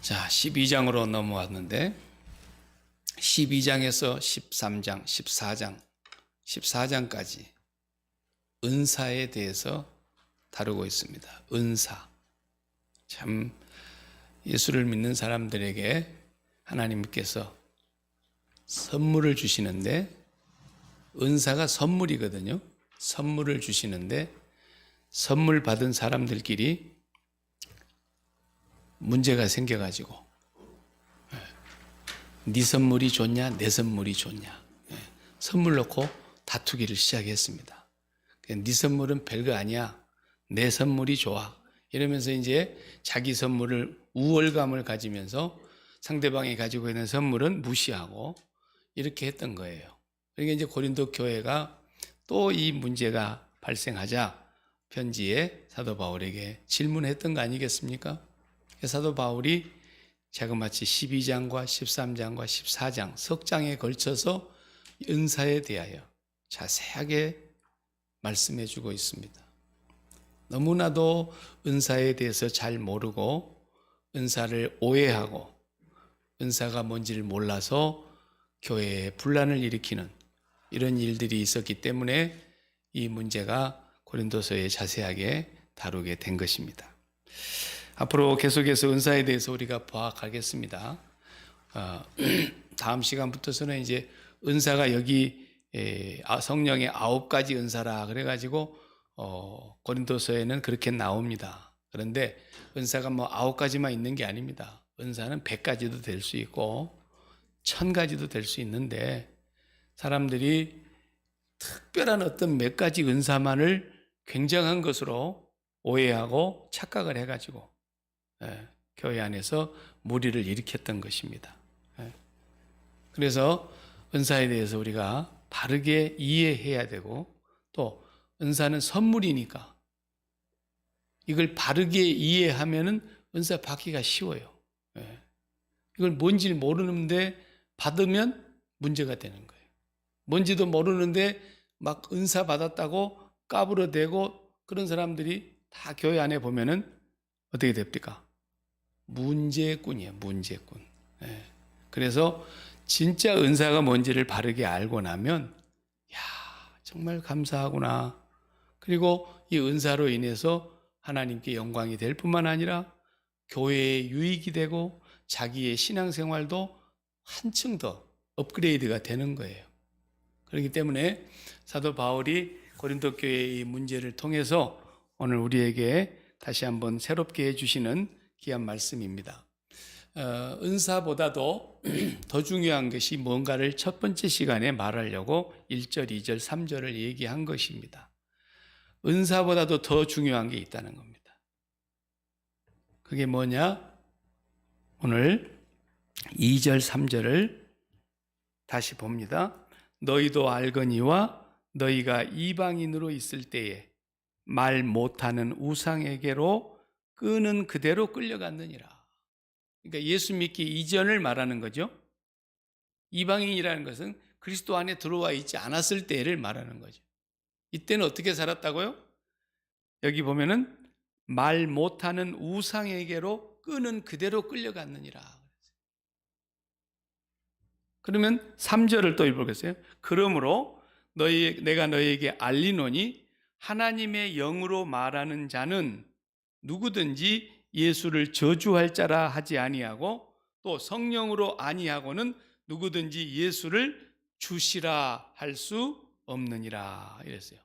자, 12장으로 넘어왔는데 12장에서 13장, 14장, 14장까지 은사에 대해서 다루고 있습니다. 은사. 참 예수를 믿는 사람들에게 하나님께서 선물을 주시는데, 은사가 선물이거든요. 선물을 주시는데 선물 받은 사람들끼리 문제가 생겨가지고 네 선물이 좋냐 내 선물이 좋냐 선물 놓고 다투기를 시작했습니다. 네 선물은 별거 아니야, 내 선물이 좋아, 이러면서 이제 자기 선물을 우월감을 가지면서 상대방이 가지고 있는 선물은 무시하고 이렇게 했던 거예요. 그러니까 이제 고린도 교회가 또 이 문제가 발생하자 편지에 사도 바울에게 질문했던 거 아니겠습니까? 사도 바울이 자그마치 12장과 13장과 14장 석 장에 걸쳐서 은사에 대하여 자세하게 말씀해 주고 있습니다. 너무나도 은사에 대해서 잘 모르고 은사를 오해하고 은사가 뭔지를 몰라서 교회에 분란을 일으키는 이런 일들이 있었기 때문에 이 문제가 고린도서에 자세하게 다루게 된 것입니다. 앞으로 계속해서 은사에 대해서 우리가 보아가겠습니다. 다음 시간부터서는 이제 은사가 여기 성령의 9가지 은사라 그래가지고 고린도서에는 그렇게 나옵니다. 그런데 은사가 뭐 9가지만 있는 게 아닙니다. 은사는 100가지도 될 수 있고 1000가지도 될 수 있는데, 사람들이 특별한 어떤 몇 가지 은사만을 굉장한 것으로 오해하고 착각을 해가지고 교회 안에서 무리를 일으켰던 것입니다. 그래서 은사에 대해서 우리가 바르게 이해해야 되고, 또 은사는 선물이니까 이걸 바르게 이해하면은 은사 받기가 쉬워요. 이걸 뭔지 모르는데 받으면 문제가 되는 거예요. 뭔지도 모르는데 막 은사 받았다고 까불어대고 그런 사람들이 다 교회 안에 보면은 어떻게 됩니까? 문제꾼이에요, 문제꾼. 그래서 진짜 은사가 뭔지를 바르게 알고 나면, 야, 정말 감사하구나. 그리고 이 은사로 인해서 하나님께 영광이 될 뿐만 아니라 교회에 유익이 되고 자기의 신앙생활도 한층 더 업그레이드가 되는 거예요. 그렇기 때문에 사도 바울이 고린도 교회의 이 문제를 통해서 오늘 우리에게 다시 한번 새롭게 해주시는 귀한 말씀입니다. 은사보다도 더 중요한 것이 뭔가를 첫 번째 시간에 말하려고 1절, 2절, 3절을 얘기한 것입니다. 은사보다도 더 중요한 게 있다는 겁니다. 그게 뭐냐? 오늘 2절, 3절을 다시 봅니다. 너희도 알거니와 너희가 이방인으로 있을 때에 말 못하는 우상에게로 끄는 그대로 끌려갔느니라. 그러니까 예수 믿기 이전을 말하는 거죠. 이방인이라는 것은 그리스도 안에 들어와 있지 않았을 때를 말하는 거죠. 이때는 어떻게 살았다고요? 여기 보면은 말 못하는 우상에게로 끄는 그대로 끌려갔느니라. 그러면 3절을 또 읽어보겠어요. 그러므로 내가 너희에게 알리노니 하나님의 영으로 말하는 자는 누구든지 예수를 저주할 자라 하지 아니하고, 또 성령으로 아니하고는 누구든지 예수를 주시라 할 수 없느니라 이랬어요.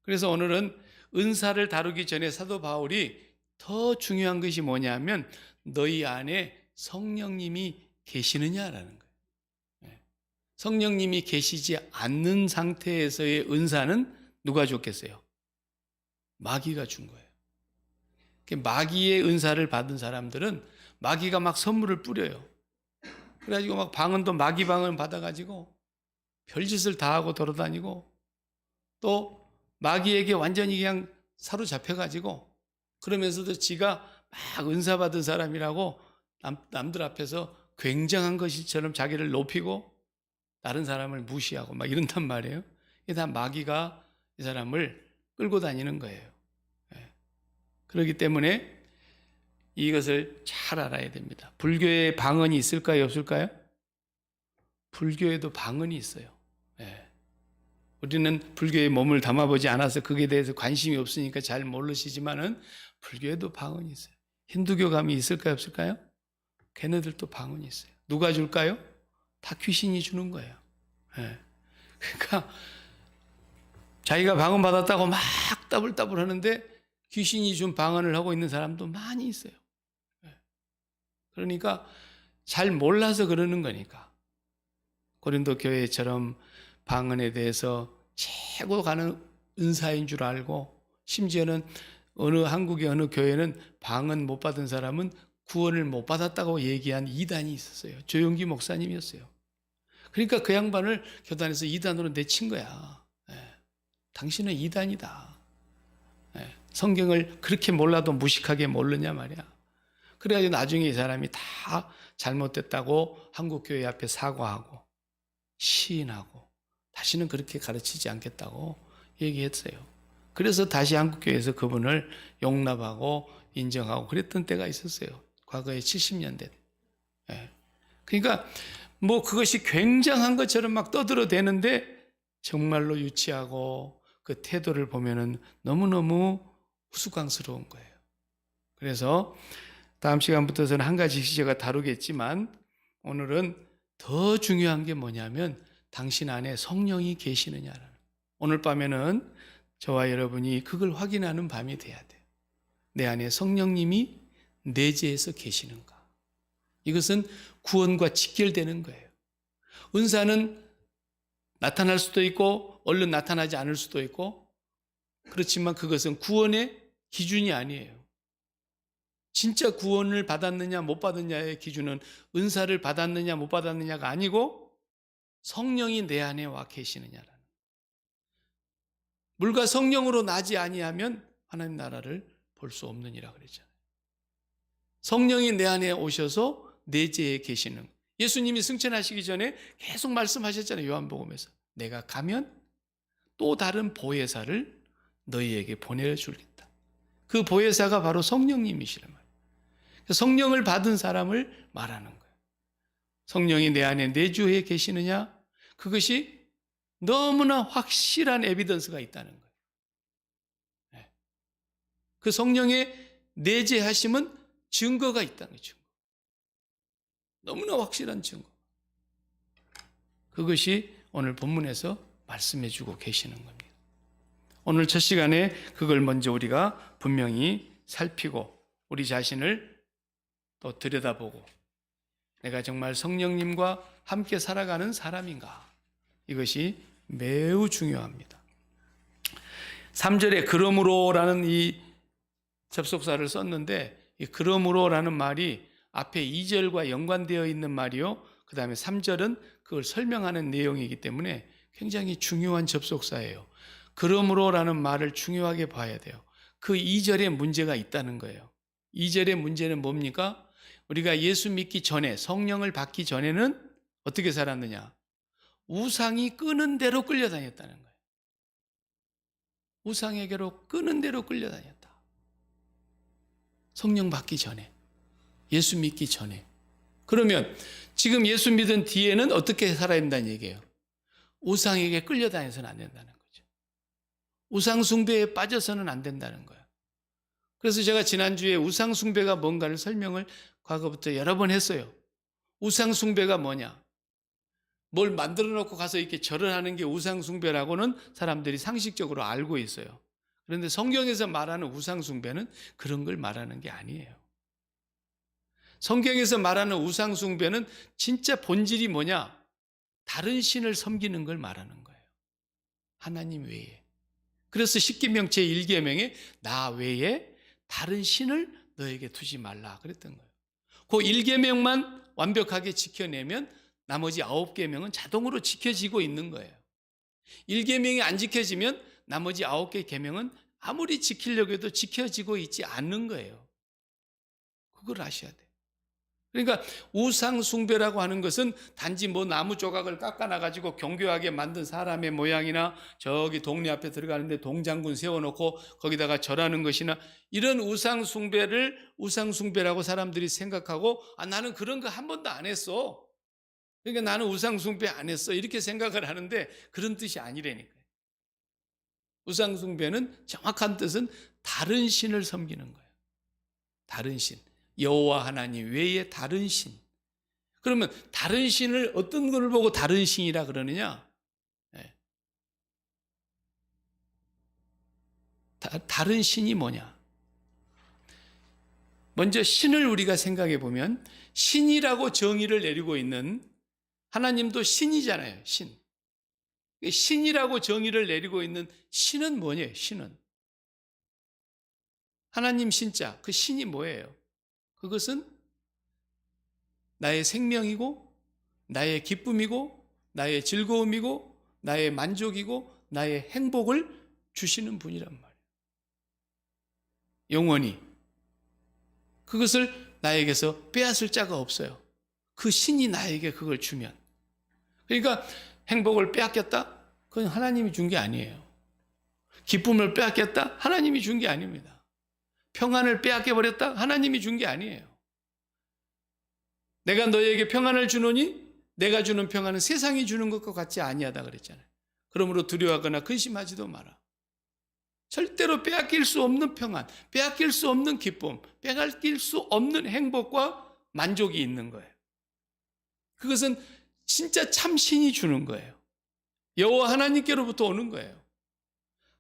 그래서 오늘은 은사를 다루기 전에 사도 바울이 더 중요한 것이 뭐냐면 너희 안에 성령님이 계시느냐라는 거예요. 성령님이 계시지 않는 상태에서의 은사는 누가 줬겠어요? 마귀가 준 거예요. 마귀의 은사를 받은 사람들은 마귀가 막 선물을 뿌려요. 그래가지고 막 방언도 마귀 방언 받아가지고 별짓을 다 하고 돌아다니고, 또 마귀에게 완전히 그냥 사로잡혀가지고 그러면서도 지가 막 은사 받은 사람이라고 남들 앞에서 굉장한 것처럼 자기를 높이고 다른 사람을 무시하고 막 이런단 말이에요. 이게 다 마귀가 이 사람을 끌고 다니는 거예요. 그렇기 때문에 이것을 잘 알아야 됩니다. 불교에 방언이 있을까요, 없을까요? 불교에도 방언이 있어요. 예. 우리는 불교에 몸을 담아보지 않아서 그에 대해서 관심이 없으니까 잘 모르시지만은 불교에도 방언이 있어요. 힌두교 가면 있을까요, 없을까요? 걔네들도 방언이 있어요. 누가 줄까요? 다 귀신이 주는 거예요. 예. 그러니까 자기가 방언 받았다고 막 따불따불 하는데 귀신이 준 방언을 하고 있는 사람도 많이 있어요. 예. 그러니까 잘 몰라서 그러는 거니까. 고린도 교회처럼 방언에 대해서 최고 가는 은사인 줄 알고, 심지어는 한국의 어느 교회는 방언 못 받은 사람은 구원을 못 받았다고 얘기한 이단이 있었어요. 조용기 목사님이었어요. 그러니까 그 양반을 교단에서 이단으로 내친 거야. 예. 당신은 이단이다. 예. 성경을 그렇게 몰라도 무식하게 모르냐 말이야. 그래가지고 나중에 이 사람이 다 잘못됐다고 한국교회 앞에 사과하고 시인하고 다시는 그렇게 가르치지 않겠다고 얘기했어요. 그래서 다시 한국교회에서 그분을 용납하고 인정하고 그랬던 때가 있었어요. 과거에 70년대. 예. 그러니까 뭐 그것이 굉장한 것처럼 막 떠들어대는데 정말로 유치하고 그 태도를 보면은 너무너무 우스꽝스러운 거예요. 그래서 다음 시간부터는 한 가지씩 제가 다루겠지만 오늘은 더 중요한 게 뭐냐면 당신 안에 성령이 계시느냐를. 오늘 밤에는 저와 여러분이 그걸 확인하는 밤이 돼야 돼요. 내 안에 성령님이 내재해서 계시는가. 이것은 구원과 직결되는 거예요. 은사는 나타날 수도 있고 얼른 나타나지 않을 수도 있고, 그렇지만 그것은 구원의 기준이 아니에요. 진짜 구원을 받았느냐 못 받았느냐의 기준은 은사를 받았느냐 못 받았느냐가 아니고 성령이 내 안에 와 계시느냐라는. 물과 성령으로 나지 아니하면 하나님 나라를 볼 수 없느니라 그랬잖아요. 성령이 내 안에 오셔서 내재해 계시는, 예수님이 승천하시기 전에 계속 말씀하셨잖아요. 요한복음에서 내가 가면 또 다른 보혜사를 너희에게 보내주겠다. 그 보혜사가 바로 성령님이시란 말이에요. 성령을 받은 사람을 말하는 거예요. 성령이 내 안에 내주해 계시느냐? 그것이 너무나 확실한 에비던스가 있다는 거예요. 그 성령의 내재하심은 증거가 있다는 거죠. 너무나 확실한 증거. 그것이 오늘 본문에서 말씀해 주고 계시는 겁니다. 오늘 첫 시간에 그걸 먼저 우리가 분명히 살피고 우리 자신을 또 들여다보고 내가 정말 성령님과 함께 살아가는 사람인가? 이것이 매우 중요합니다. 3절에 그러므로라는 이 접속사를 썼는데, 이 그러므로라는 말이 앞에 2절과 연관되어 있는 말이요, 그 다음에 3절은 그걸 설명하는 내용이기 때문에 굉장히 중요한 접속사예요. 그러므로라는 말을 중요하게 봐야 돼요. 그 2절에 문제가 있다는 거예요. 2절의 문제는 뭡니까? 우리가 예수 믿기 전에, 성령을 받기 전에는 어떻게 살았느냐? 우상이 끄는 대로 끌려다녔다는 거예요. 우상에게로 끄는 대로 끌려다녔다. 성령 받기 전에, 예수 믿기 전에. 그러면 지금 예수 믿은 뒤에는 어떻게 살아야 된다는 얘기예요? 우상에게 끌려다녀서는 안 된다는 거죠. 우상 숭배에 빠져서는 안 된다는 거예요. 그래서 제가 지난주에 우상 숭배가 뭔가를 설명을 과거부터 여러 번 했어요. 우상 숭배가 뭐냐? 뭘 만들어 놓고 가서 이렇게 절을 하는 게 우상 숭배라고는 사람들이 상식적으로 알고 있어요. 그런데 성경에서 말하는 우상 숭배는 그런 걸 말하는 게 아니에요. 성경에서 말하는 우상 숭배는 진짜 본질이 뭐냐? 다른 신을 섬기는 걸 말하는 거예요. 하나님 외에. 그래서 십계명 제1계명에 나 외에 다른 신을 너에게 두지 말라 그랬던 거예요. 그 1계명만 완벽하게 지켜내면 나머지 9계명은 자동으로 지켜지고 있는 거예요. 1계명이 안 지켜지면 나머지 9개 계명은 아무리 지키려고 해도 지켜지고 있지 않는 거예요. 그걸 아셔야 돼요. 그러니까 우상 숭배라고 하는 것은 단지 뭐 나무 조각을 깎아놔가지고 경교하게 만든 사람의 모양이나 저기 동네 앞에 들어가는데 동장군 세워놓고 거기다가 절하는 것이나 이런 우상 숭배를 우상 숭배라고 사람들이 생각하고 나는 그런 거 한 번도 안 했어. 그러니까 나는 우상 숭배 안 했어. 이렇게 생각을 하는데 그런 뜻이 아니라니까요. 우상 숭배는 정확한 뜻은 다른 신을 섬기는 거예요. 다른 신. 여호와 하나님 외에 다른 신. 그러면 다른 신을 어떤 걸 보고 다른 신이라 그러느냐? 네. 다른 신이 뭐냐? 먼저 신을 우리가 생각해 보면 신이라고 정의를 내리고 있는 하나님도 신이잖아요. 신. 신이라고 정의를 내리고 있는 신은 뭐냐요? 신은 하나님 신자. 그 신이 뭐예요? 그것은 나의 생명이고 나의 기쁨이고 나의 즐거움이고 나의 만족이고 나의 행복을 주시는 분이란 말이에요. 영원히 그것을 나에게서 빼앗을 자가 없어요. 그 신이 나에게 그걸 주면. 그러니까 행복을 빼앗겼다? 그건 하나님이 준 게 아니에요. 기쁨을 빼앗겼다? 하나님이 준 게 아닙니다. 평안을 빼앗겨버렸다? 하나님이 준 게 아니에요. 내가 너에게 평안을 주노니 내가 주는 평안은 세상이 주는 것과 같지 아니하다 그랬잖아요. 그러므로 두려워하거나 근심하지도 마라. 절대로 빼앗길 수 없는 평안, 빼앗길 수 없는 기쁨, 빼앗길 수 없는 행복과 만족이 있는 거예요. 그것은 진짜 참신이 주는 거예요. 여호와 하나님께로부터 오는 거예요.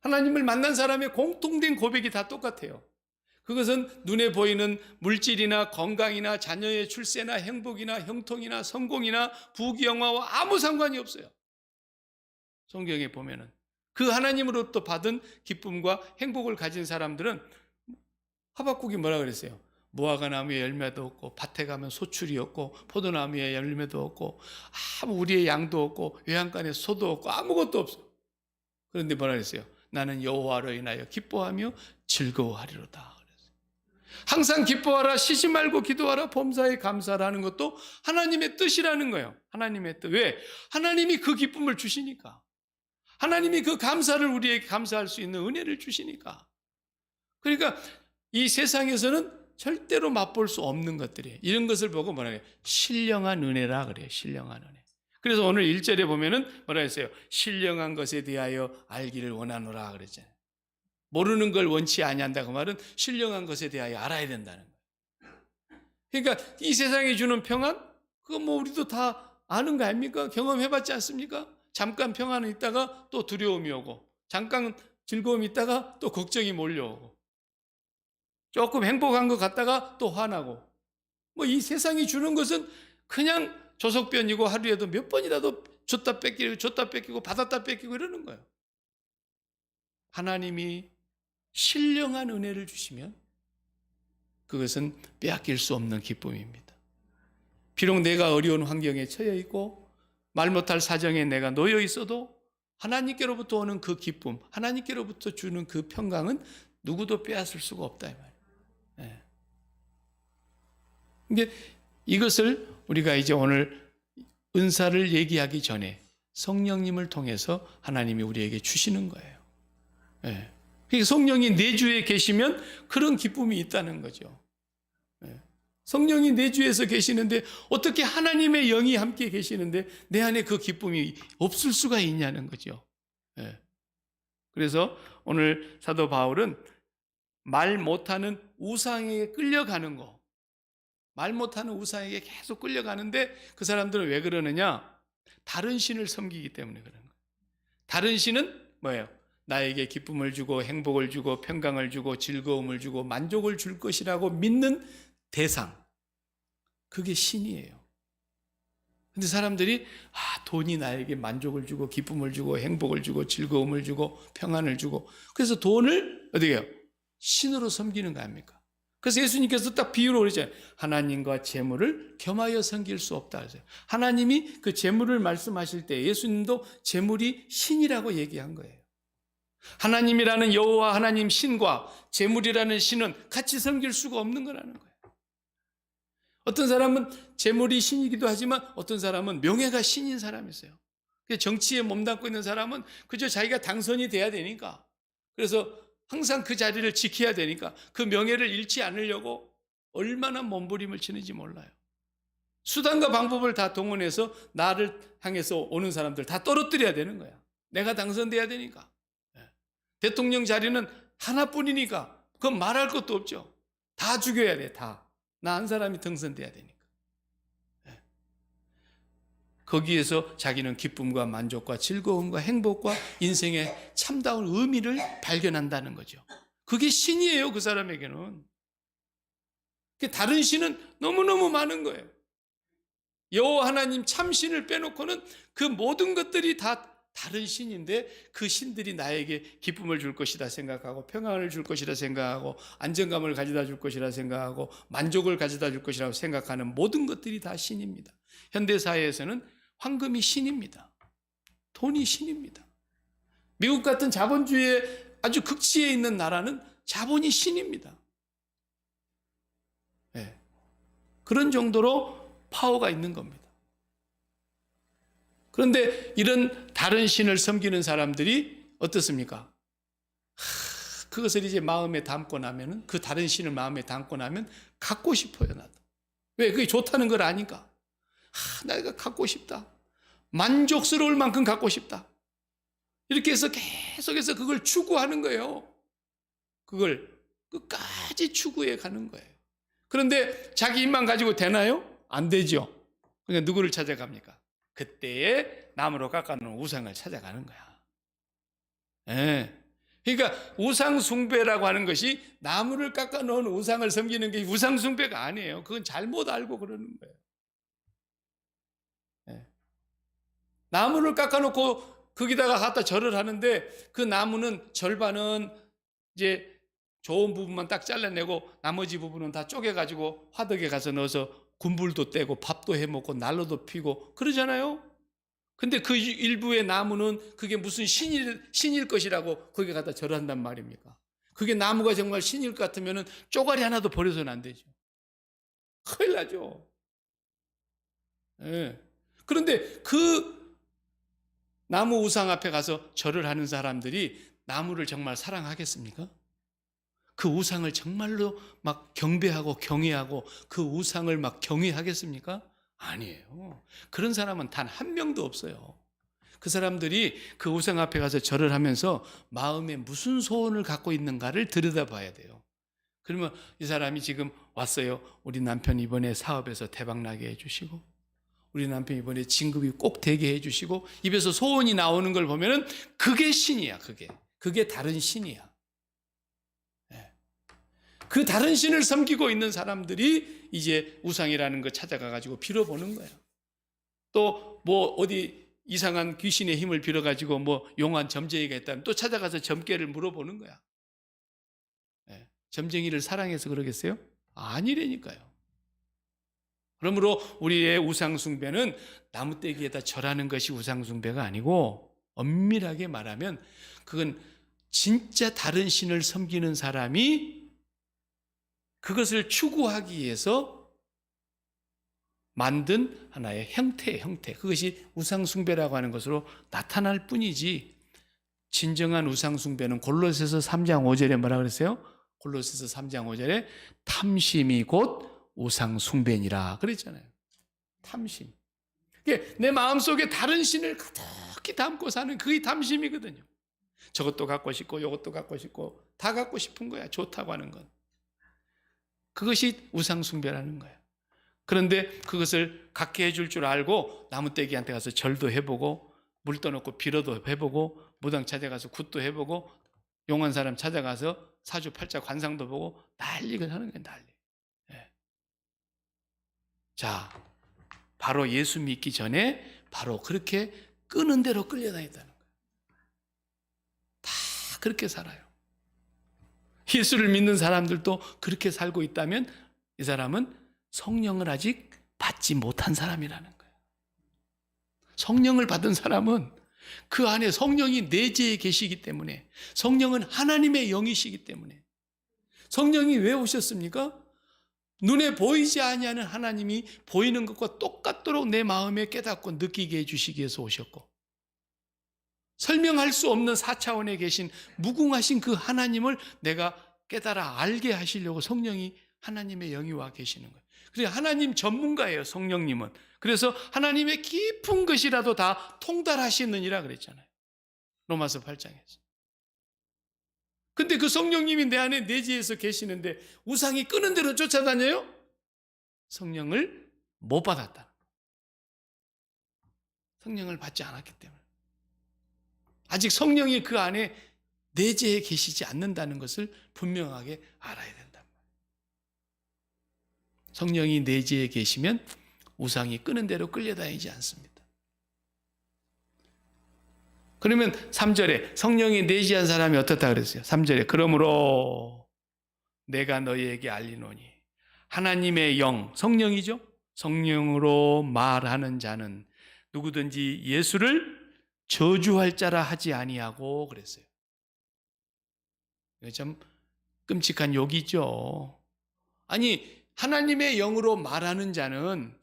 하나님을 만난 사람의 공통된 고백이 다 똑같아요. 그것은 눈에 보이는 물질이나 건강이나 자녀의 출세나 행복이나 형통이나 성공이나 부귀영화와 아무 상관이 없어요. 성경에 보면은 그 하나님으로부터 받은 기쁨과 행복을 가진 사람들은 하박국이 뭐라 그랬어요? 무화과 나무에 열매도 없고 밭에 가면 소출이 없고 포도나무에 열매도 없고 아무 우리의 양도 없고 외양간에 소도 없고 아무것도 없어. 그런데 뭐라 그랬어요? 나는 여호와로 인하여 기뻐하며 즐거워하리로다. 항상 기뻐하라, 쉬지 말고 기도하라, 범사에 감사하라는 것도 하나님의 뜻이라는 거예요. 하나님의 뜻. 왜? 하나님이 그 기쁨을 주시니까. 하나님이 그 감사를 우리에게 감사할 수 있는 은혜를 주시니까. 그러니까 이 세상에서는 절대로 맛볼 수 없는 것들이에요. 이런 것을 보고 뭐라 해요? 신령한 은혜라 그래요. 신령한 은혜. 그래서 오늘 1절에 보면은 뭐라 했어요? 신령한 것에 대하여 알기를 원하노라 그랬잖아요. 모르는 걸 원치 아니한다 그 말은 신령한 것에 대하여 알아야 된다는 거예요. 그러니까 이 세상이 주는 평안 그거 뭐 우리도 다 아는 거 아닙니까? 경험해봤지 않습니까? 잠깐 평안은 있다가 또 두려움이 오고 잠깐 즐거움이 있다가 또 걱정이 몰려오고 조금 행복한 것 같다가 또 화나고 뭐 이 세상이 주는 것은 그냥 조석변이고 하루에도 몇 번이라도 줬다 뺏기고 받았다 뺏기고 이러는 거예요. 하나님이 신령한 은혜를 주시면 그것은 빼앗길 수 없는 기쁨입니다. 비록 내가 어려운 환경에 처해 있고 말 못할 사정에 내가 놓여 있어도 하나님께로부터 오는 그 기쁨, 하나님께로부터 주는 그 평강은 누구도 빼앗을 수가 없다 이 말이에요. 네. 이것을 우리가 이제 오늘 은사를 얘기하기 전에 성령님을 통해서 하나님이 우리에게 주시는 거예요. 네. 성령이 내 주에 계시면 그런 기쁨이 있다는 거죠. 성령이 내 주에서 계시는데 어떻게 하나님의 영이 함께 계시는데 내 안에 그 기쁨이 없을 수가 있냐는 거죠. 그래서 오늘 사도 바울은 말 못하는 우상에게 끌려가는 거, 말 못하는 우상에게 계속 끌려가는데 그 사람들은 왜 그러느냐? 다른 신을 섬기기 때문에 그러는 거예요. 다른 신은 뭐예요? 나에게 기쁨을 주고 행복을 주고 평강을 주고 즐거움을 주고 만족을 줄 것이라고 믿는 대상, 그게 신이에요. 근데 사람들이 돈이 나에게 만족을 주고 기쁨을 주고 행복을 주고 즐거움을 주고 평안을 주고 그래서 돈을 어떻게 해요? 신으로 섬기는 거 아닙니까? 그래서 예수님께서 딱 비유로 그러잖아요. 하나님과 재물을 겸하여 섬길 수 없다 하세요. 하나님이 그 재물을 말씀하실 때 예수님도 재물이 신이라고 얘기한 거예요. 하나님이라는 여호와 하나님 신과 재물이라는 신은 같이 섬길 수가 없는 거라는 거예요. 어떤 사람은 재물이 신이기도 하지만 어떤 사람은 명예가 신인 사람이 있어요. 정치에 몸담고 있는 사람은 그저 자기가 당선이 돼야 되니까, 그래서 항상 그 자리를 지켜야 되니까 그 명예를 잃지 않으려고 얼마나 몸부림을 치는지 몰라요. 수단과 방법을 다 동원해서 나를 향해서 오는 사람들 다 떨어뜨려야 되는 거야. 내가 당선돼야 되니까. 대통령 자리는 하나뿐이니까 그건 말할 것도 없죠. 다 죽여야 돼, 다. 나 한 사람이 당선돼야 되니까. 거기에서 자기는 기쁨과 만족과 즐거움과 행복과 인생의 참다운 의미를 발견한다는 거죠. 그게 신이에요, 그 사람에게는. 다른 신은 너무너무 많은 거예요. 여호와 하나님 참신을 빼놓고는 그 모든 것들이 다 다른 신인데, 그 신들이 나에게 기쁨을 줄 것이다 생각하고, 평안을 줄 것이라 생각하고, 안정감을 가져다 줄 것이라 생각하고, 만족을 가져다 줄 것이라고 생각하는 모든 것들이 다 신입니다. 현대사회에서는 황금이 신입니다. 돈이 신입니다. 미국 같은 자본주의의 아주 극치에 있는 나라는 자본이 신입니다. 네. 그런 정도로 파워가 있는 겁니다. 그런데 이런 다른 신을 섬기는 사람들이 어떻습니까? 그것을 이제 마음에 담고 나면은, 그 다른 신을 마음에 담고 나면 갖고 싶어요, 나도. 왜? 그게 좋다는 걸 아니까. 내가 갖고 싶다. 만족스러울 만큼 갖고 싶다. 이렇게 해서 계속해서 그걸 추구하는 거예요. 그걸 끝까지 추구해 가는 거예요. 그런데 자기 입만 가지고 되나요? 안 되죠. 그러니까 누구를 찾아갑니까? 그때에 나무로 깎아놓은 우상을 찾아가는 거야. 예. 그러니까 우상 숭배라고 하는 것이 나무를 깎아놓은 우상을 섬기는 게 우상 숭배가 아니에요. 그건 잘못 알고 그러는 거예요. 예. 나무를 깎아놓고 거기다가 갖다 절을 하는데, 그 나무는 절반은 이제 좋은 부분만 딱 잘라내고 나머지 부분은 다 쪼개가지고 화덕에 가서 넣어서 군불도 떼고 밥도 해먹고 난로도 피고 그러잖아요. 근데 그 일부의 나무는 그게 무슨 신일 것이라고 거기 갖다 절한단 말입니까? 그게 나무가 정말 신일 것 같으면 쪼가리 하나도 버려서는 안 되죠. 큰일 나죠. 예. 그런데 그 나무 우상 앞에 가서 절을 하는 사람들이 나무를 정말 사랑하겠습니까? 그 우상을 정말로 막 경배하고 경외하고 그 우상을 막 경외하겠습니까? 아니에요. 그런 사람은 단 한 명도 없어요. 그 사람들이 그 우상 앞에 가서 절을 하면서 마음에 무슨 소원을 갖고 있는가를 들여다봐야 돼요. 그러면 이 사람이 지금 왔어요. 우리 남편 이번에 사업에서 대박나게 해주시고, 우리 남편 이번에 진급이 꼭 되게 해주시고, 입에서 소원이 나오는 걸 보면은 그게 신이야. 그게 다른 신이야. 그 다른 신을 섬기고 있는 사람들이 이제 우상이라는 거 찾아가가지고 빌어보는 거예요. 또 뭐 어디 이상한 귀신의 힘을 빌어가지고 뭐 용한 점쟁이가 있다면 또 찾아가서 점괘를 물어보는 거야. 점쟁이를 사랑해서 그러겠어요? 아니라니까요. 그러므로 우리의 우상숭배는 나무떼기에다 절하는 것이 우상숭배가 아니고, 엄밀하게 말하면 그건 진짜 다른 신을 섬기는 사람이 그것을 추구하기 위해서 만든 하나의 형태. 그것이 우상숭배라고 하는 것으로 나타날 뿐이지, 진정한 우상숭배는 골로새서 3장 5절에 뭐라 그랬어요? 골로새서 3장 5절에 탐심이 곧 우상숭배니라 그랬잖아요. 탐심. 내 마음속에 다른 신을 가득히 담고 사는 그게 탐심이거든요. 저것도 갖고 싶고 이것도 갖고 싶고 다 갖고 싶은 거야. 좋다고 하는 건. 그것이 우상숭배라는 거예요. 그런데 그것을 갖게 해줄 줄 알고 나무떼기한테 가서 절도 해보고, 물 떠놓고 빌어도 해보고, 무당 찾아가서 굿도 해보고, 용한 사람 찾아가서 사주팔자 관상도 보고 난리가 하는 거예요. 난리. 자, 바로 예수 믿기 전에 바로 그렇게 끄는 대로 끌려다녔다는 거예요. 다 그렇게 살아요. 예수를 믿는 사람들도 그렇게 살고 있다면 이 사람은 성령을 아직 받지 못한 사람이라는 거예요. 성령을 받은 사람은 그 안에 성령이 내재해 계시기 때문에, 성령은 하나님의 영이시기 때문에. 성령이 왜 오셨습니까? 눈에 보이지 아니하는 하나님이 보이는 것과 똑같도록 내 마음에 깨닫고 느끼게 해주시기 위해서 오셨고, 설명할 수 없는 4차원에 계신 무궁하신 그 하나님을 내가 깨달아 알게 하시려고 성령이, 하나님의 영이 와 계시는 거예요. 그래서 하나님 전문가예요, 성령님은. 그래서 하나님의 깊은 것이라도 다 통달하시느니라 그랬잖아요, 로마서 8장에서. 근데 그 성령님이 내 안에 내재해서 계시는데 우상이 끄는 대로 쫓아다녀요? 성령을 못 받았다. 성령을 받지 않았기 때문에. 아직 성령이 그 안에 내재해 계시지 않는다는 것을 분명하게 알아야 된단 말이에요. 성령이 내재해 계시면 우상이 끄는 대로 끌려다니지 않습니다. 그러면 3절에 성령이 내재한 사람이 어떻다 그랬어요? 3절에 그러므로 내가 너희에게 알리노니 하나님의 영, 성령이죠? 성령으로 말하는 자는 누구든지 예수를 저주할 자라 하지 아니하고 그랬어요. 이거 참 끔찍한 욕이죠. 아니, 하나님의 영으로 말하는 자는,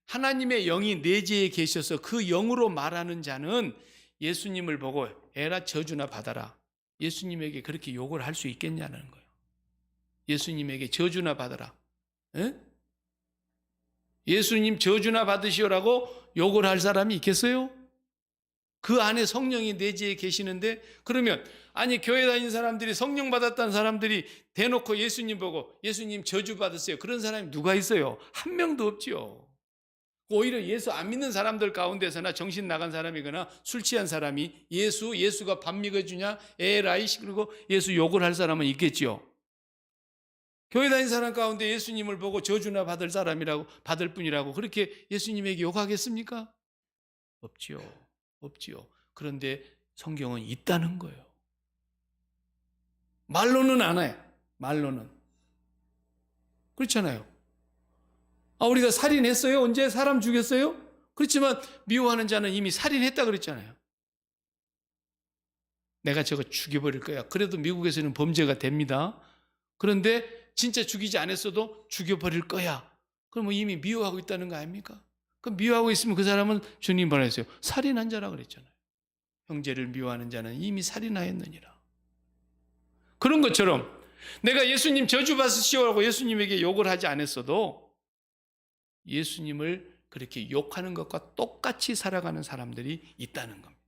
하나님의 영이 내재해 계셔서 그 영으로 말하는 자는 예수님을 보고 에라 저주나 받아라, 예수님에게 그렇게 욕을 할 수 있겠냐는 거예요. 예수님에게 저주나 받아라. 에? 예수님 저주나 받으시오라고 욕을 할 사람이 있겠어요? 그 안에 성령이 내재해 계시는데, 그러면 아니 교회 다니는 사람들이, 성령 받았다는 사람들이 대놓고 예수님 보고 예수님 저주 받으세요, 그런 사람이 누가 있어요? 한 명도 없지요. 오히려 예수 안 믿는 사람들 가운데서나 정신 나간 사람이거나 술 취한 사람이 예수가 밥 먹여주냐 에라이 그리고 예수 욕을 할 사람은 있겠지요. 교회 다니는 사람 가운데 예수님을 보고 저주나 받을 사람이라고, 받을 뿐이라고 그렇게 예수님에게 욕하겠습니까? 없지요. 그런데 성경은 있다는 거예요. 말로는 안 해. 말로는. 그렇잖아요. 우리가 살인했어요? 언제 사람 죽였어요? 그렇지만 미워하는 자는 이미 살인했다 그랬잖아요. 내가 저거 죽여버릴 거야. 그래도 미국에서는 범죄가 됩니다. 그런데 진짜 죽이지 않았어도 죽여버릴 거야. 그럼 이미 미워하고 있다는 거 아닙니까? 그럼 미워하고 있으면 그 사람은 주님 뭐라 했어요? 살인한 자라 그랬잖아요. 형제를 미워하는 자는 이미 살인하였느니라. 그런 것처럼 내가 예수님 저주 받으시오라고 예수님에게 욕을 하지 않았어도 예수님을 그렇게 욕하는 것과 똑같이 살아가는 사람들이 있다는 겁니다.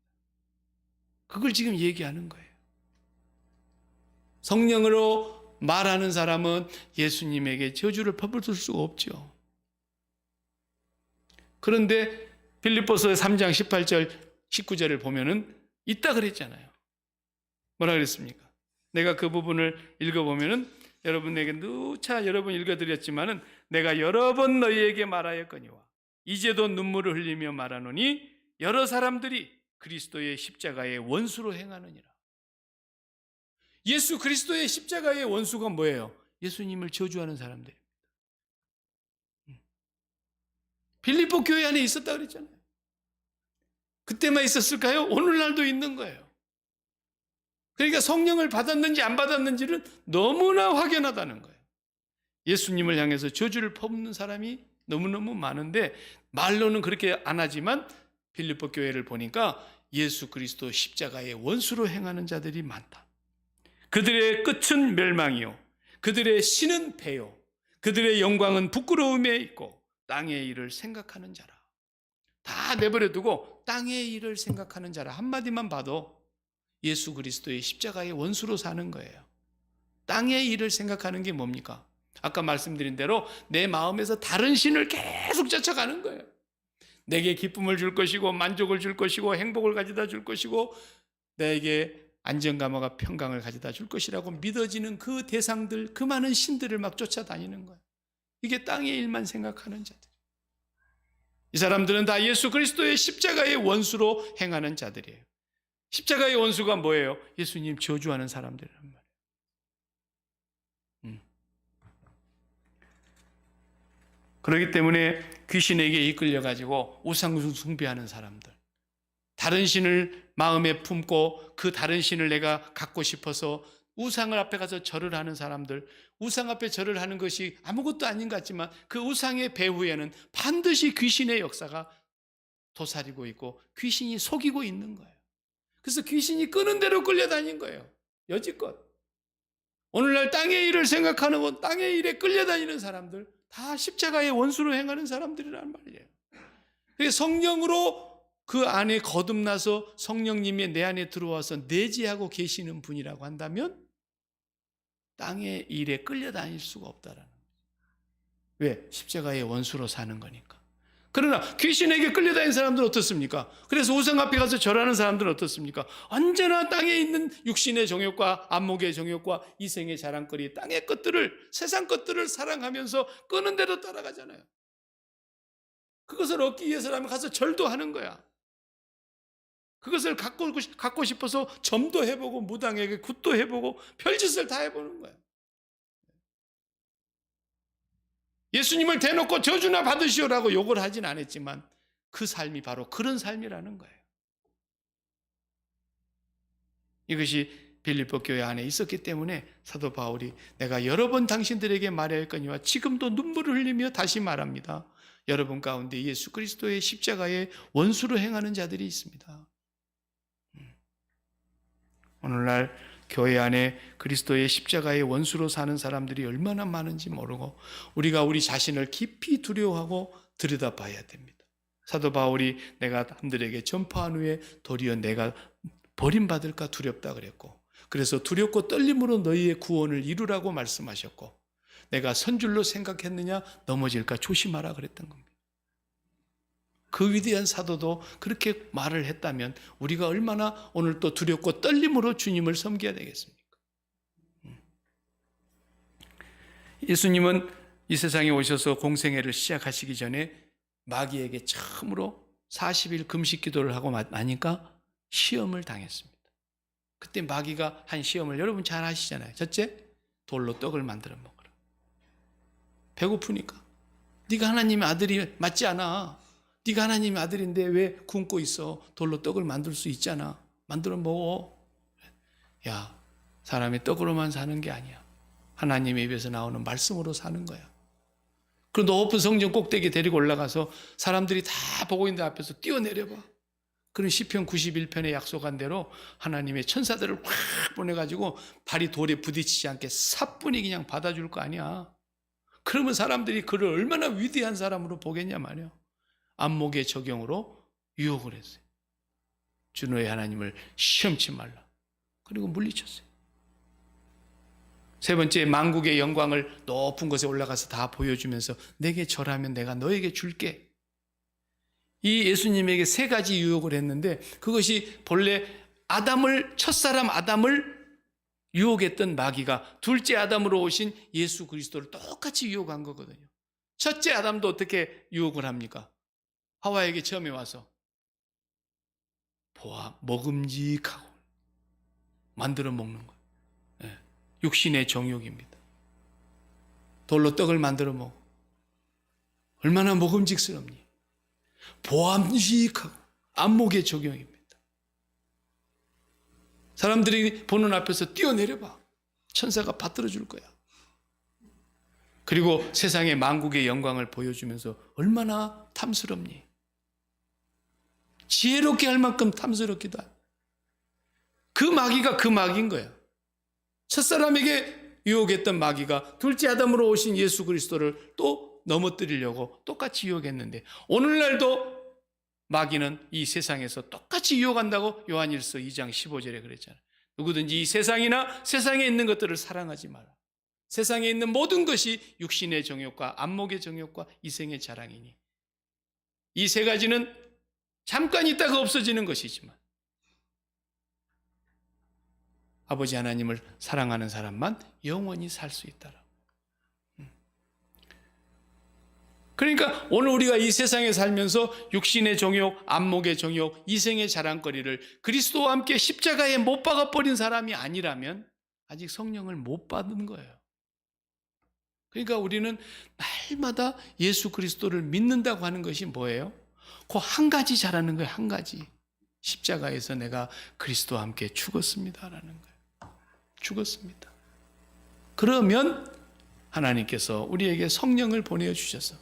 그걸 지금 얘기하는 거예요. 성령으로 말하는 사람은 예수님에게 저주를 퍼붓을 수가 없죠. 그런데 빌립보서 3장 18절 19절을 보면은 있다 그랬잖아요. 뭐라 그랬습니까? 내가 그 부분을 읽어보면은 여러분에게 누차 여러 번 읽어드렸지만은 내가 여러 번 너희에게 말하였거니와 이제도 눈물을 흘리며 말하노니 여러 사람들이 그리스도의 십자가의 원수로 행하느니라. 예수 그리스도의 십자가의 원수가 뭐예요? 예수님을 저주하는 사람들입니다. 빌립보 교회 안에 있었다 그랬잖아요. 그때만 있었을까요? 오늘날도 있는 거예요. 그러니까 성령을 받았는지 안 받았는지는 너무나 확연하다는 거예요. 예수님을 향해서 저주를 퍼붓는 사람이 너무너무 많은데 말로는 그렇게 안 하지만 빌립보 교회를 보니까 예수 그리스도 십자가의 원수로 행하는 자들이 많다. 그들의 끝은 멸망이요 그들의 신은 패요 그들의 영광은 부끄러움에 있고 땅의 일을 생각하는 자라. 다 내버려 두고 땅의 일을 생각하는 자라. 한마디만 봐도 예수 그리스도의 십자가의 원수로 사는 거예요. 땅의 일을 생각하는 게 뭡니까? 아까 말씀드린 대로 내 마음에서 다른 신을 계속 쫓아가는 거예요. 내게 기쁨을 줄 것이고 만족을 줄 것이고 행복을 가져다 줄 것이고 내게 안정감과 평강을 가져다 줄 것이라고 믿어지는 그 대상들, 그 많은 신들을 막 쫓아다니는 거예요. 이게 땅의 일만 생각하는 자들. 이 사람들은 다 예수 그리스도의 십자가의 원수로 행하는 자들이에요. 십자가의 원수가 뭐예요? 예수님 저주하는 사람들이란 말이에요. 그렇기 때문에 귀신에게 이끌려가지고 우상 숭배하는 사람들, 다른 신을 마음에 품고 그 다른 신을 내가 갖고 싶어서 우상을 앞에 가서 절을 하는 사람들, 우상 앞에 절을 하는 것이 아무것도 아닌 것 같지만 그 우상의 배후에는 반드시 귀신의 역사가 도사리고 있고 귀신이 속이고 있는 거예요. 그래서 귀신이 끄는 대로 끌려다닌 거예요. 여지껏. 오늘날 땅의 일을 생각하는 건 땅의 일에 끌려다니는 사람들 다 십자가의 원수로 행하는 사람들이란 말이에요. 그래서 성령으로 그 안에 거듭나서 성령님이 내 안에 들어와서 내재하고 계시는 분이라고 한다면 땅의 일에 끌려다닐 수가 없다라는 거예요. 왜? 십자가의 원수로 사는 거니까. 그러나 귀신에게 끌려다니는 사람들은 어떻습니까? 그래서 우상 앞에 가서 절하는 사람들은 어떻습니까? 언제나 땅에 있는 육신의 정욕과 안목의 정욕과 이생의 자랑거리, 땅의 것들을, 세상 것들을 사랑하면서 끄는 대로 따라가잖아요. 그것을 얻기 위해서라면 가서 절도 하는 거야. 그것을 갖고 싶어서 점도 해보고 무당에게 굿도 해보고 별짓을 다 해보는 거예요. 예수님을 대놓고 저주나 받으시오라고 욕을 하진 않았지만 그 삶이 바로 그런 삶이라는 거예요. 이것이 빌립보 교회 안에 있었기 때문에 사도 바울이 내가 여러 번 당신들에게 말하였거니와 지금도 눈물을 흘리며 다시 말합니다. 여러분 가운데 예수 그리스도의 십자가의 원수로 행하는 자들이 있습니다. 오늘날 교회 안에 그리스도의 십자가의 원수로 사는 사람들이 얼마나 많은지 모르고 우리가 우리 자신을 깊이 두려워하고 들여다봐야 됩니다. 사도 바울이 내가 남들에게 전파한 후에 도리어 내가 버림받을까 두렵다 그랬고 그래서 두렵고 떨림으로 너희의 구원을 이루라고 말씀하셨고 내가 선줄로 생각했느냐 넘어질까 조심하라 그랬던 겁니다. 그 위대한 사도도 그렇게 말을 했다면 우리가 얼마나 오늘 또 두렵고 떨림으로 주님을 섬겨야 되겠습니까? 예수님은 이 세상에 오셔서 공생애를 시작하시기 전에 마귀에게 처음으로 40일 금식 기도를 하고 나니까 시험을 당했습니다. 그때 마귀가 한 시험을 여러분 잘 아시잖아요. 첫째, 돌로 떡을 만들어 먹으라. 배고프니까. 네가 하나님의 아들이 맞지 않아. 네가 하나님의 아들인데 왜 굶고 있어? 돌로 떡을 만들 수 있잖아. 만들어 먹어. 야, 사람이 떡으로만 사는 게 아니야. 하나님의 입에서 나오는 말씀으로 사는 거야. 그 높은 성전 꼭대기 데리고 올라가서 사람들이 다 보고 있는 앞에서 뛰어내려봐. 그런 시편 91편에 약속한 대로 하나님의 천사들을 확 보내가지고 발이 돌에 부딪히지 않게 사뿐히 그냥 받아줄 거 아니야. 그러면 사람들이 그를 얼마나 위대한 사람으로 보겠냐 말이야. 안목의 적용으로 유혹을 했어요. 주 너의 하나님을 시험치 말라. 그리고 물리쳤어요. 세 번째, 만국의 영광을 높은 곳에 올라가서 다 보여주면서 내게 절하면 내가 너에게 줄게. 이 예수님에게 세 가지 유혹을 했는데 그것이 본래 첫사람 아담을 유혹했던 마귀가 둘째 아담으로 오신 예수 그리스도를 똑같이 유혹한 거거든요. 첫째 아담도 어떻게 유혹을 합니까? 하와에게 처음에 와서 보아 먹음직하고 만들어 먹는 거예요. 네. 육신의 정욕입니다. 돌로 떡을 만들어 먹어. 얼마나 먹음직스럽니? 보암직하고 안목의 적용입니다. 사람들이 보는 앞에서 뛰어내려봐. 천사가 받들어 줄 거야. 그리고 세상의 만국의 영광을 보여주면서 얼마나 탐스럽니? 지혜롭게 할 만큼 탐스럽기도 하고. 그 마귀가 그 마귀인 거야. 첫사람에게 유혹했던 마귀가 둘째 아담으로 오신 예수 그리스도를 또 넘어뜨리려고 똑같이 유혹했는데 오늘날도 마귀는 이 세상에서 똑같이 유혹한다고 요한일서 2장 15절에 그랬잖아요. 누구든지 이 세상이나 세상에 있는 것들을 사랑하지 마라. 세상에 있는 모든 것이 육신의 정욕과 안목의 정욕과 이생의 자랑이니 이 세 가지는 잠깐 있다가 없어지는 것이지만 아버지 하나님을 사랑하는 사람만 영원히 살 수 있다라. 그러니까 오늘 우리가 이 세상에 살면서 육신의 정욕, 안목의 정욕, 이생의 자랑거리를 그리스도와 함께 십자가에 못 박아버린 사람이 아니라면 아직 성령을 못 받은 거예요. 그러니까 우리는 날마다 예수 그리스도를 믿는다고 하는 것이 뭐예요? 그 한 가지 잘하는 거예요. 한 가지. 십자가에서 내가 그리스도와 함께 죽었습니다라는 거예요. 죽었습니다. 그러면 하나님께서 우리에게 성령을 보내주셔서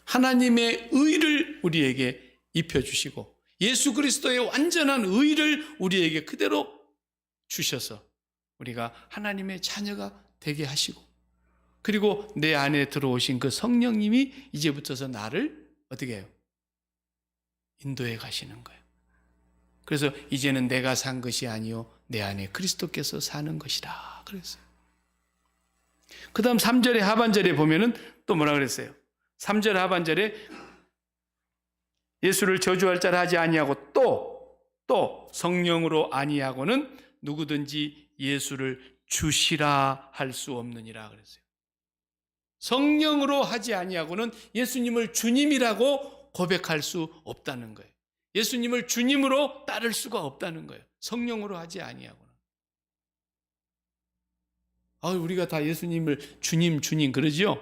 하나님의 의를 우리에게 입혀주시고 예수 그리스도의 완전한 의를 우리에게 그대로 주셔서 우리가 하나님의 자녀가 되게 하시고, 그리고 내 안에 들어오신 그 성령님이 이제부터서 나를 어떻게 해요? 인도해 가시는 거예요. 그래서 이제는 내가 산 것이 아니요 내 안에 그리스도께서 사는 것이라 그랬어요. 그 다음 3절의 하반절에 보면은 또 뭐라 그랬어요? 3절 하반절에 예수를 저주할 자라 하지 아니하고 또 성령으로 아니하고는 누구든지 예수를 주시라 할 수 없느니라 그랬어요. 성령으로 하지 아니하고는 예수님을 주님이라고 고백할 수 없다는 거예요. 예수님을 주님으로 따를 수가 없다는 거예요. 성령으로 하지 아니하고는. 우리가 다 예수님을 주님 그러지요?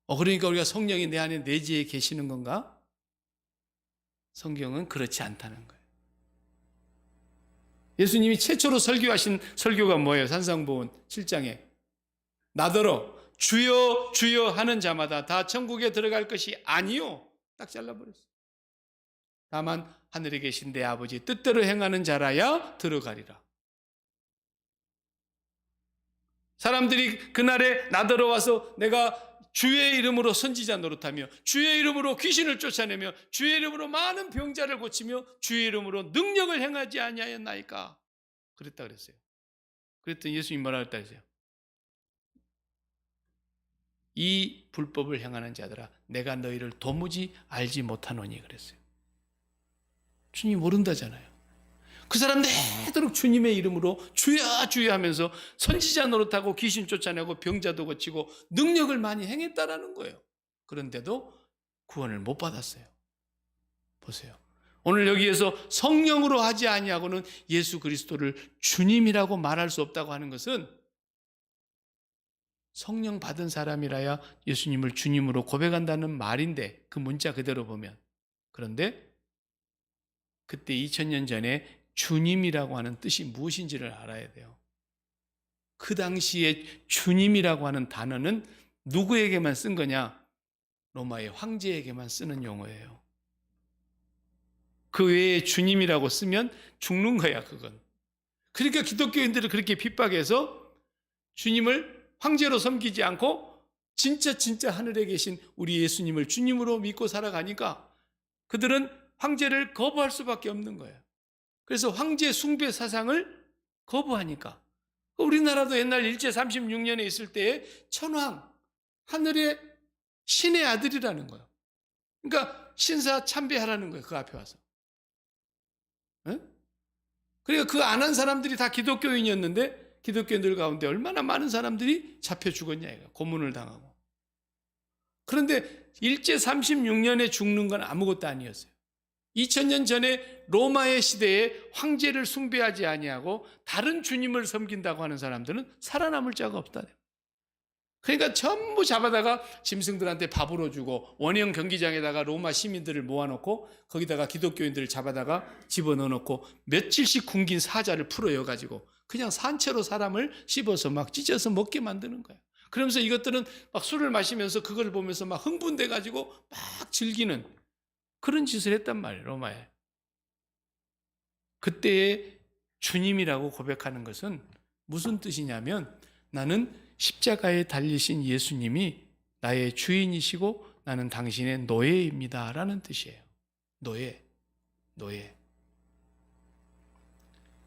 그러니까 우리가 성령이 내 안에 내재해 계시는 건가? 성경은 그렇지 않다는 거예요. 예수님이 최초로 설교하신 설교가 뭐예요? 산상보훈 7장에 나더러 주여 주여 하는 자마다 다 천국에 들어갈 것이 아니요, 딱 잘라버렸어요. 다만 하늘에 계신 내 아버지 뜻대로 행하는 자라야 들어가리라. 사람들이 그날에 나더러 와서 내가 주의 이름으로 선지자 노릇하며 주의 이름으로 귀신을 쫓아내며 주의 이름으로 많은 병자를 고치며 주의 이름으로 능력을 행하지 아니하였나이까 그랬다 그랬어요. 그랬더니 예수님 뭐라 그랬다 그랬어요? 이 불법을 행하는 자들아 내가 너희를 도무지 알지 못하노니 그랬어요. 주님 모른다잖아요. 그 사람 내도록 주님의 이름으로 주야 주야 하면서 선지자 노릇하고 귀신 쫓아내고 병자도 고치고 능력을 많이 행했다라는 거예요. 그런데도 구원을 못 받았어요. 보세요. 오늘 여기에서 성령으로 하지 아니하고는 예수 그리스도를 주님이라고 말할 수 없다고 하는 것은 성령 받은 사람이라야 예수님을 주님으로 고백한다는 말인데, 그 문자 그대로 보면. 그런데 그때 2000년 전에 주님이라고 하는 뜻이 무엇인지를 알아야 돼요. 그 당시에 주님이라고 하는 단어는 누구에게만 쓴 거냐? 로마의 황제에게만 쓰는 용어예요. 그 외에 주님이라고 쓰면 죽는 거야, 그건. 그러니까 기독교인들을 그렇게 핍박해서 주님을 황제로 섬기지 않고 진짜 하늘에 계신 우리 예수님을 주님으로 믿고 살아가니까 그들은 황제를 거부할 수밖에 없는 거예요. 그래서 황제 숭배 사상을 거부하니까 우리나라도 옛날 일제 36년에 있을 때에 천황, 하늘의 신의 아들이라는 거예요. 그러니까 신사 참배하라는 거예요. 그 앞에 와서. 그러니까 그 안 한 사람들이 다 기독교인이었는데 기독교인들 가운데 얼마나 많은 사람들이 잡혀 죽었냐 이거. 고문을 당하고. 그런데 일제 36년에 죽는 건 아무것도 아니었어요. 2000년 전에 로마의 시대에 황제를 숭배하지 아니하고 다른 주님을 섬긴다고 하는 사람들은 살아남을 자가 없다. 그러니까 전부 잡아다가 짐승들한테 밥으로 주고 원형 경기장에다가 로마 시민들을 모아놓고 거기다가 기독교인들을 잡아다가 집어넣어놓고 며칠씩 굶긴 사자를 풀어여가지고 그냥 산채로 사람을 씹어서 막 찢어서 먹게 만드는 거예요. 그러면서 이것들은 막 술을 마시면서 그걸 보면서 막 흥분돼가지고 막 즐기는 그런 짓을 했단 말이에요, 로마에. 그때의 주님이라고 고백하는 것은 무슨 뜻이냐면 나는 십자가에 달리신 예수님이 나의 주인이시고 나는 당신의 노예입니다 라는 뜻이에요. 노예.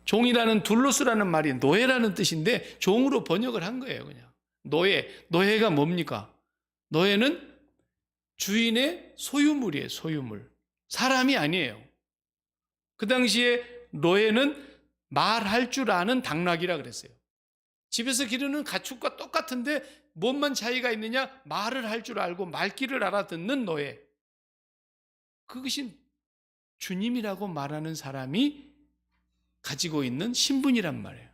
종이라는 둘로스라는 말이 노예라는 뜻인데 종으로 번역을 한 거예요, 그냥. 노예가 뭡니까? 노예는 주인의 소유물이에요, 소유물. 사람이 아니에요. 그 당시에 노예는 말할 줄 아는 당나귀라 그랬어요. 집에서 기르는 가축과 똑같은데 뭔만 차이가 있느냐? 말을 할 줄 알고 말귀를 알아듣는 노예. 그것이 주님이라고 말하는 사람이 가지고 있는 신분이란 말이에요.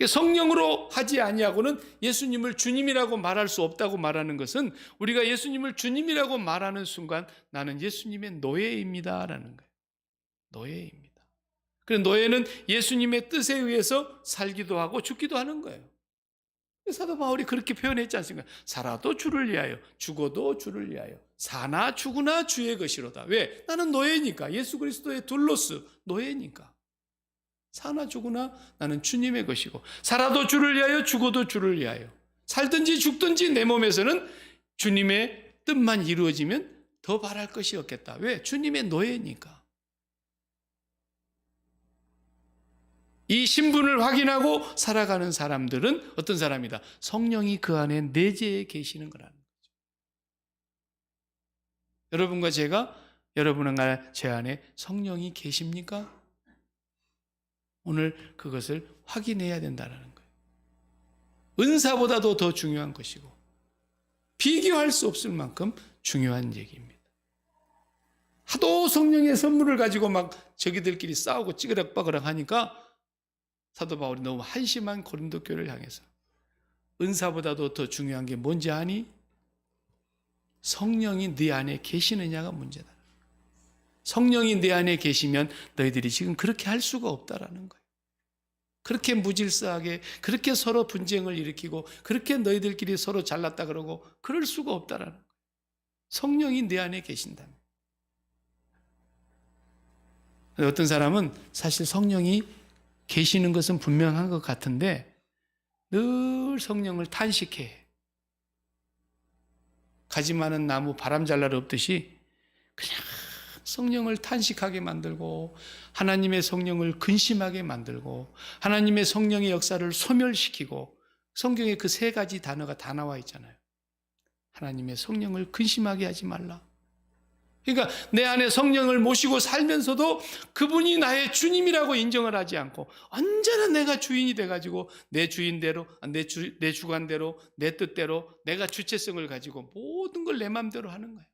성령으로 하지 아니하고는 예수님을 주님이라고 말할 수 없다고 말하는 것은 우리가 예수님을 주님이라고 말하는 순간 나는 예수님의 노예입니다라는 거예요. 노예입니다. 그래서 노예는 예수님의 뜻에 의해서 살기도 하고 죽기도 하는 거예요. 사도 바울이 그렇게 표현했지 않습니까? 살아도 주를 위하여, 죽어도 주를 위하여, 사나 죽으나 주의 것이로다. 왜? 나는 노예니까. 예수 그리스도의 둘로스 노예니까. 사나 죽으나 나는 주님의 것이고, 살아도 주를 위하여, 죽어도 주를 위하여. 살든지 죽든지 내 몸에서는 주님의 뜻만 이루어지면 더 바랄 것이 없겠다. 왜? 주님의 노예니까. 이 신분을 확인하고 살아가는 사람들은 어떤 사람이다? 성령이 그 안에 내재해 계시는 거라는 거죠. 여러분과 제가, 여러분과 제 안에 성령이 계십니까? 오늘 그것을 확인해야 된다는 거예요. 은사보다도 더 중요한 것이고 비교할 수 없을 만큼 중요한 얘기입니다. 하도 성령의 선물을 가지고 막 저기들끼리 싸우고 찌그락빠그락 하니까 사도 바울이 너무 한심한 고린도 교회를 향해서 은사보다도 더 중요한 게 뭔지 아니? 성령이 네 안에 계시느냐가 문제다. 성령이 내 안에 계시면 너희들이 지금 그렇게 할 수가 없다라는 거예요. 그렇게 무질서하게, 그렇게 서로 분쟁을 일으키고, 그렇게 너희들끼리 서로 잘났다 그러고 그럴 수가 없다라는 거예요. 성령이 내 안에 계신다면. 어떤 사람은 사실 성령이 계시는 것은 분명한 것 같은데 늘 성령을 탄식해. 가지 많은 나무 바람 잘 날 없듯이 그냥 성령을 탄식하게 만들고 하나님의 성령을 근심하게 만들고 하나님의 성령의 역사를 소멸시키고, 성경에 그 세 가지 단어가 다 나와 있잖아요. 하나님의 성령을 근심하게 하지 말라. 그러니까 내 안에 성령을 모시고 살면서도 그분이 나의 주님이라고 인정을 하지 않고 언제나 내가 주인이 돼가지고 내 주인대로, 내 주관대로, 내 뜻대로 내가 주체성을 가지고 모든 걸 내 마음대로 하는 거예요.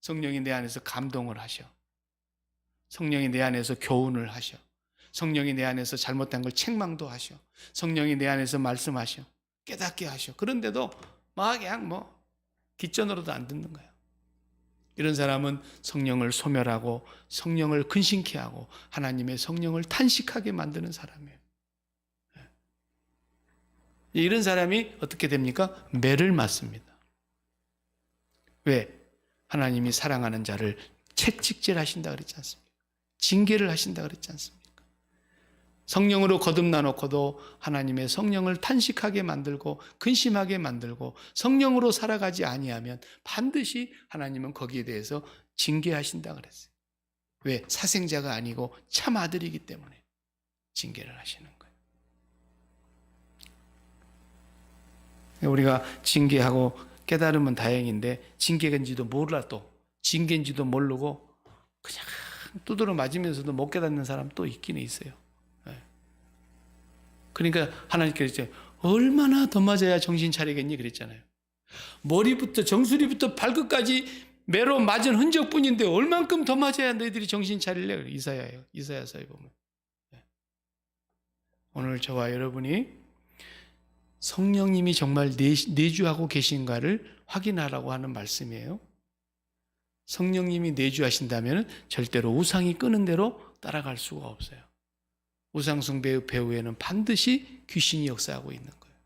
성령이 내 안에서 감동을 하셔. 성령이 내 안에서 교훈을 하셔. 성령이 내 안에서 잘못된 걸 책망도 하셔. 성령이 내 안에서 말씀하셔. 깨닫게 하셔. 그런데도 막 그냥 뒷전으로도 안 듣는 거예요. 이런 사람은 성령을 소멸하고 성령을 근심케 하고 하나님의 성령을 탄식하게 만드는 사람이에요. 이런 사람이 어떻게 됩니까? 매를 맞습니다. 왜? 하나님이 사랑하는 자를 채찍질하신다 그랬지 않습니까? 징계를 하신다 그랬지 않습니까? 성령으로 거듭나 놓고도 하나님의 성령을 탄식하게 만들고 근심하게 만들고 성령으로 살아가지 아니하면 반드시 하나님은 거기에 대해서 징계하신다 그랬어요. 왜? 사생자가 아니고 참 아들이기 때문에 징계를 하시는 거예요. 우리가 징계하고 깨달으면 다행인데 징계인지도 몰라, 또 징계인지도 모르고 그냥 두드러 맞으면서도 못 깨닫는 사람 또 있긴 있어요. 그러니까 하나님께서 이제 얼마나 더 맞아야 정신 차리겠니 그랬잖아요. 머리부터 정수리부터 발끝까지 매로 맞은 흔적뿐인데 얼만큼 더 맞아야 너희들이 정신 차릴래? 이사야예요. 이사야서에 보면. 오늘 저와 여러분이 성령님이 정말 내주하고 계신가를 확인하라고 하는 말씀이에요. 성령님이 내주하신다면 절대로 우상이 끄는 대로 따라갈 수가 없어요. 우상숭배의 배후에는 반드시 귀신이 역사하고 있는 거예요.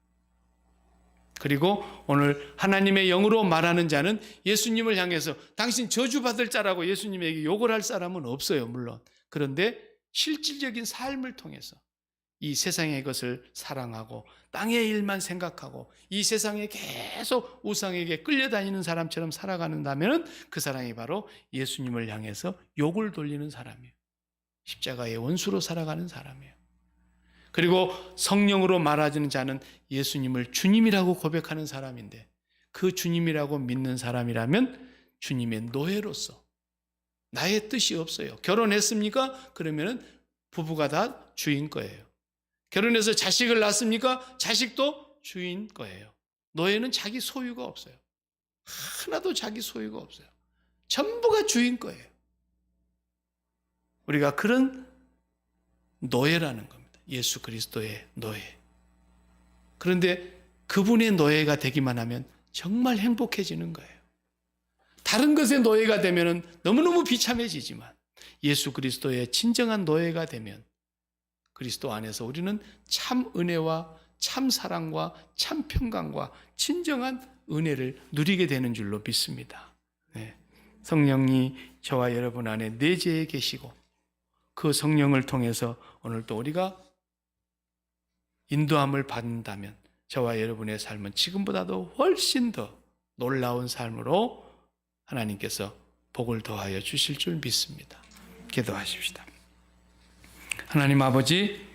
그리고 오늘 하나님의 영으로 말하는 자는 예수님을 향해서 당신 저주받을 자라고 예수님에게 욕을 할 사람은 없어요, 물론. 그런데 실질적인 삶을 통해서 이 세상의 것을 사랑하고 땅의 일만 생각하고 이 세상에 계속 우상에게 끌려다니는 사람처럼 살아가는다면 그 사람이 바로 예수님을 향해서 욕을 돌리는 사람이에요. 십자가의 원수로 살아가는 사람이에요. 그리고 성령으로 말하는 자는 예수님을 주님이라고 고백하는 사람인데 그 주님이라고 믿는 사람이라면 주님의 노예로서 나의 뜻이 없어요. 결혼했습니까? 그러면 부부가 다 주인 거예요. 결혼해서 자식을 낳습니까? 자식도 주인 거예요. 노예는 자기 소유가 없어요. 하나도 자기 소유가 없어요. 전부가 주인 거예요. 우리가 그런 노예라는 겁니다. 예수 그리스도의 노예. 그런데 그분의 노예가 되기만 하면 정말 행복해지는 거예요. 다른 것의 노예가 되면 너무너무 비참해지지만 예수 그리스도의 진정한 노예가 되면 그리스도 안에서 우리는 참 은혜와 참 사랑과 참 평강과 진정한 은혜를 누리게 되는 줄로 믿습니다. 네. 성령이 저와 여러분 안에 내재해 계시고 그 성령을 통해서 오늘 또 우리가 인도함을 받는다면 저와 여러분의 삶은 지금보다도 훨씬 더 놀라운 삶으로 하나님께서 복을 더하여 주실 줄 믿습니다. 기도하십시다. 하나님 아버지,